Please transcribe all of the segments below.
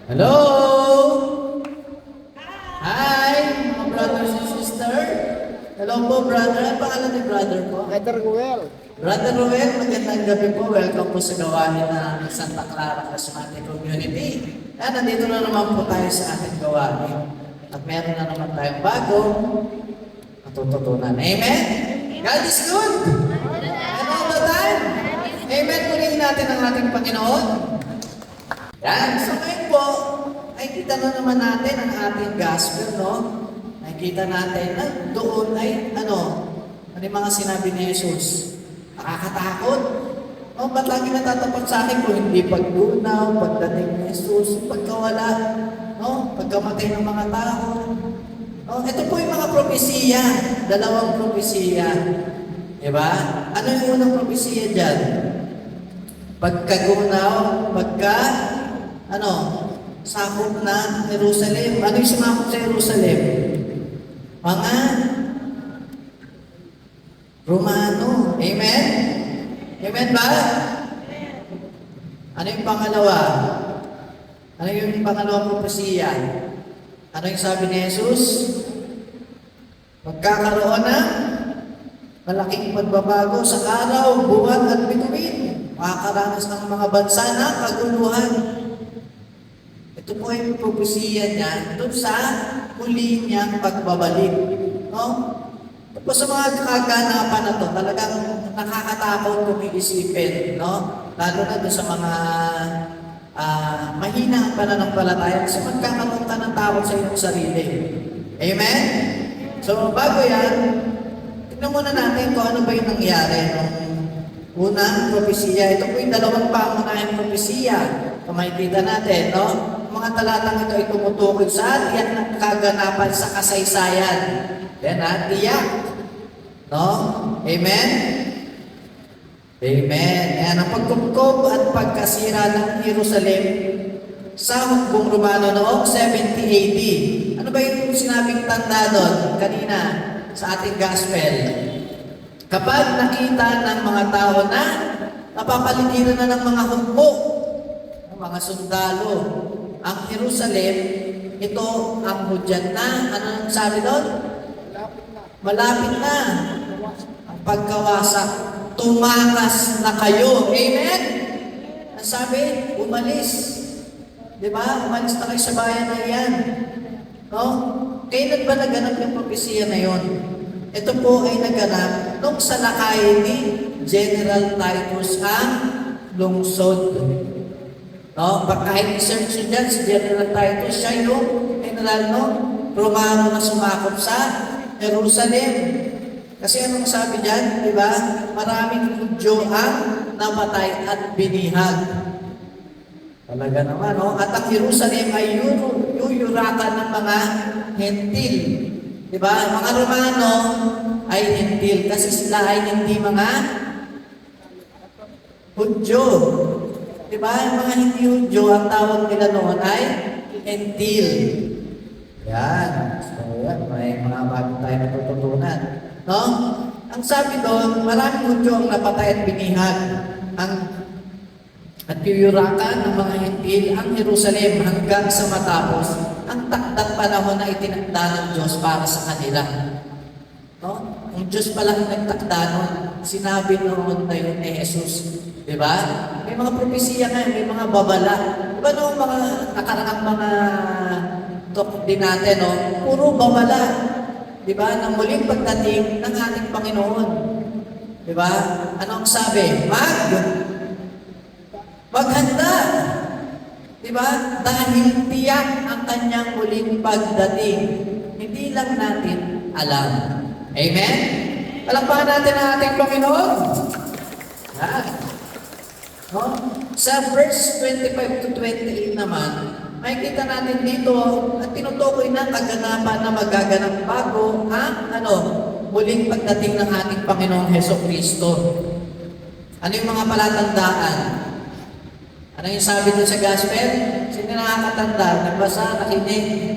Hello! Hi, mga brothers and sister. Hello po, brother. Ang pangalan ni brother po? Brother Ruel. Brother Ruel, magandang gabi po. Welcome po sa gawain ng Santa Clara Charismatic Community. Nandito na naman po tayo sa ating gawain. At meron na naman tayong bagong matututunan. Amen? God is good! And all the time. Amen. Purihin natin ang ating Panginoon. Yan. So ngayon po, ay kita na naman natin ang ating gospel, no? Nakikita natin na doon ay, ano yung mga sinabi ni Jesus? Nakakatakot. No, ba't lagi natatapat sa akin kung hindi pagdunaw, pagdating ni Jesus, pagkawala, no? Pagkamatay ng mga tao. No? Ito po yung mga propesiya, dalawang propesiya. Diba? Ano yung unang propesiya dyan? Pagkagunaw, sakop na Jerusalem. Ano yung sumakop sa Jerusalem? Mga Romano. Amen? Amen ba? Ano yung pangalawa? Ano yung pangalawang propesiya? Ano yung sabi ni Jesus? Magkakaroon na malaking pagbabago sa araw, buwan at bituin. Makakaranas ng mga bansa na kaguluhan. Ito po yung propesiya niya doon sa huli niyang pagbabalik. No? Tapos sa mga kaganapan na to, talagang nakakatakot kung iisipin. No? Lalo na doon sa mga mahina ang pananampalataya kasi magkakaroon ka ng takot sa iyong sarili. Amen? So bago yan, tignan muna natin kung ano ba yung nangyari nung unang propesiya. Ito po yung dalawang pangunahing propesiya. Kung makikita natin, no? Mga talatang ito ay tumutukoy sa tiyak ng kaganapan sa kasaysayan. Yan tiyak. No? Amen? Amen. Yan ang pagkupkob at pagkasira ng Jerusalem sa hukbong Romano noong 70 AD. Ano ba yung sinabing tanda doon kanina sa ating gospel? Kapag nakita ng mga tao na napapaligiran na ng mga hukbo, ng mga sundalo, ang Jerusalem, ito ang hudyan na. Ano ang sabi doon? Malapit na. Ang pagkawasak, tumakas na kayo. Amen? Ang sabi, umalis. Diba? Umalis na kayo sa bayan na yan. No? Kailan ba naganap yung propesiya na yon? Ito po ay naganap nung sa lakay ni General Titus ang lungsod. No? Kahit i-search nyo dyan, si General Titus, siya yung general Romano na sumakop sa Jerusalem. Kasi anong sabi dyan, di ba? Maraming Hudyo ang namatay at binihag. Talaga naman, no? At ang Jerusalem ay yuyurakan ng mga hentil. Di ba? Mga Romano ay hentil kasi sila ay hindi mga Hudyo. Di ba? Yung mga hindi Hudyo, ang tawag nila noon ay hentil. Yan. So, yan. May mga bago tayo natututunan. No? Ang sabi doon, maraming Hudyo ang napatay at binihag. At yuyurakan ng mga hentil ang Jerusalem hanggang sa matapos ang takdang panahon na itinakda ng Diyos para sa kanila. No? Ang Diyos pala ang nagtakda nun. Sinabi noon na yun ni Jesus. Diba? May mga propesiya nga, may mga babala. Diba noong mga nakaraang mga talk din natin, no? Puro babala. Diba? Nang muling pagdating ng ating Panginoon. Diba? Ano ang sabi? Maghanda. Diba? Dahil tiyak ang kanyang muling pagdating. Hindi lang natin alam. Amen? Palakpakan natin ang ating Panginoon. Yan. No? Sa verse 25 to 28 naman, makikita natin dito at tinutukoy na kaganapan na magaganap bago ang muling pagdating ng ating Panginoong Hesukristo. Ano yung mga palatandaan? Ano yung sabi doon sa gospel? Sino nakakatanda? Nagbasa, nakinig?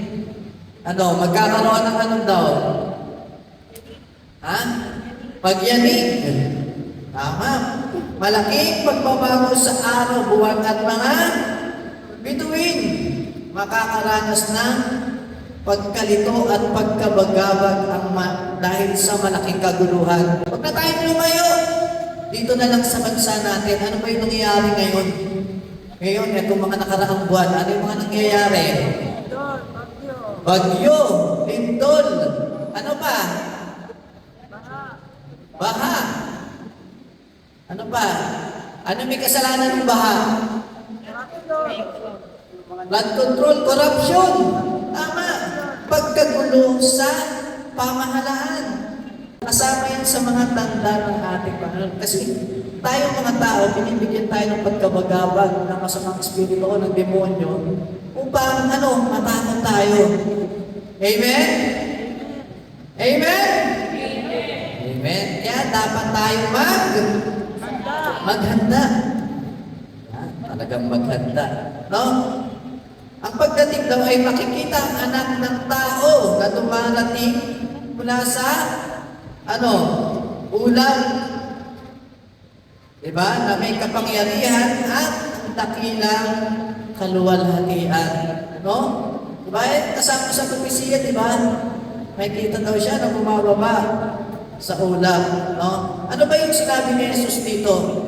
Magkakaroon ng anong daw? Pagyanig. Tama. Malaking pagbabago sa araw, buwan at mga bituin. makakaranas ng pagkalito at pagkabagabag dahil sa malaking kaguluhan. Huwag na tayong lumayo. Dito na lang sa bansa natin. Ano ba yung nangyayari ngayon? Ngayon, itong mga nakaraang buwan, ano yung mga nangyayari? Bagyo, lindol, ano pa? Baha. Ano pa? Ano may kasalanan ng baha? Flood control, corruption. Tama. Pagkagulo sa pamahalaan. Kasama yan sa mga tanda ng ating Panginoon. Kasi tayo mga tao, binibigyan tayo ng pagkabagabag ng masamang espiritu o ng demonyo upang matakot tayo. Amen? Amen? Amen. Kaya dapat tayo maghanda. Talagang maghanda. No? Ang pagdating daw ay makikita ang anak ng tao na dumarating mula sa ulan. Diba? Na may kapangyarihan at ang dakilang kaluwalhatian. No? Diba? Kasama sa propesya, diba? May kita daw siya na bumababa sa ulan. No? Ano ba yung sinabi ni Jesus dito?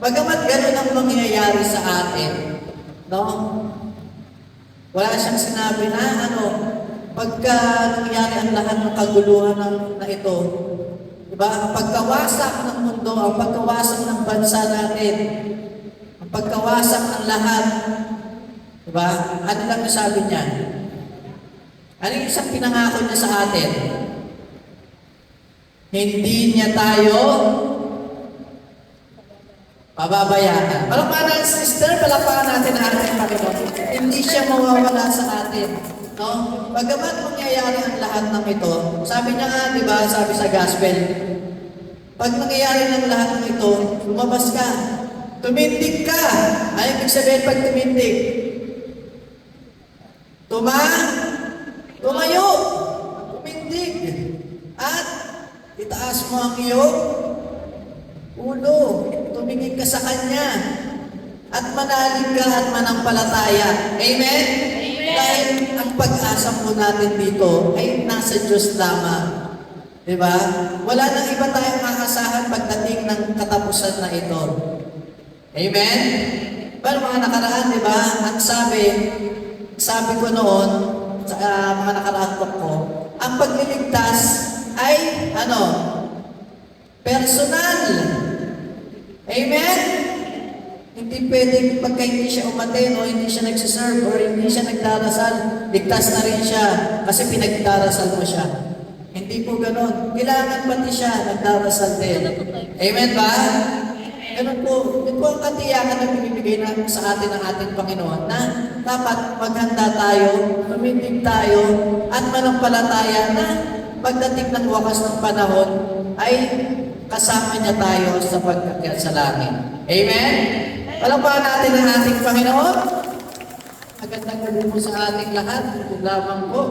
Bagamat gano'n ang mangyayari sa atin, no? Wala siyang sinabi na pagka nangyari ang lahat ng kaguluhan na ito, diba? Ang pagkawasak ng mundo, ang pagkawasak ng bansa natin, ang pagkawasak ng lahat, diba? Ano lang yung sabi niya? Ano yung isang pinangako niya sa atin? Hindi niya tayo pababayaan. Palakpakan natin, sister, palakpakan natin ang ating Panginoon. Hindi siya mawawala sa atin. No? Bagamat mangyayari ang lahat ng ito, sabi niya nga, di ba, sabi sa gospel, pag nangyayari ng lahat ng ito, lumabas ka, tumindig ka. Ay, ibig sabihin pag tumindig, tumayo, tumindig, at itaas mo ang iyong ulo, tumingin ka sa Kanya, at manalig ka at manampalataya. Amen? Amen? Dahil ang pag-asa po natin dito ay nasa Diyos lamang. Diba? Wala nang iba tayong maasahan pagdating ng katapusan na ito. Amen? Pero mga nakaraan, diba? Ang sabi ko noon, sa mga nakaraan ko, ang pagliligtas ay, personal. Amen? Hindi pwedeng pagka hindi siya umaten o hindi siya nagsiserve o hindi siya nagdarasal, ligtas na rin siya kasi pinagdarasal mo siya. Hindi po ganun. Kailangan pati siya nagdarasal din. Amen ba? Ganun po. Ito ang katiyakan na binibigay na sa atin ng ating Panginoon na dapat maghanda tayo, tumindig tayo, at manampalataya na pagdating ng wakas ng panahon ay kasama niya tayo sa pagkakyat sa langit. Amen? Palakpakan natin ang ating Panginoon. Magandang gabi po sa ating lahat. Ito lamang po.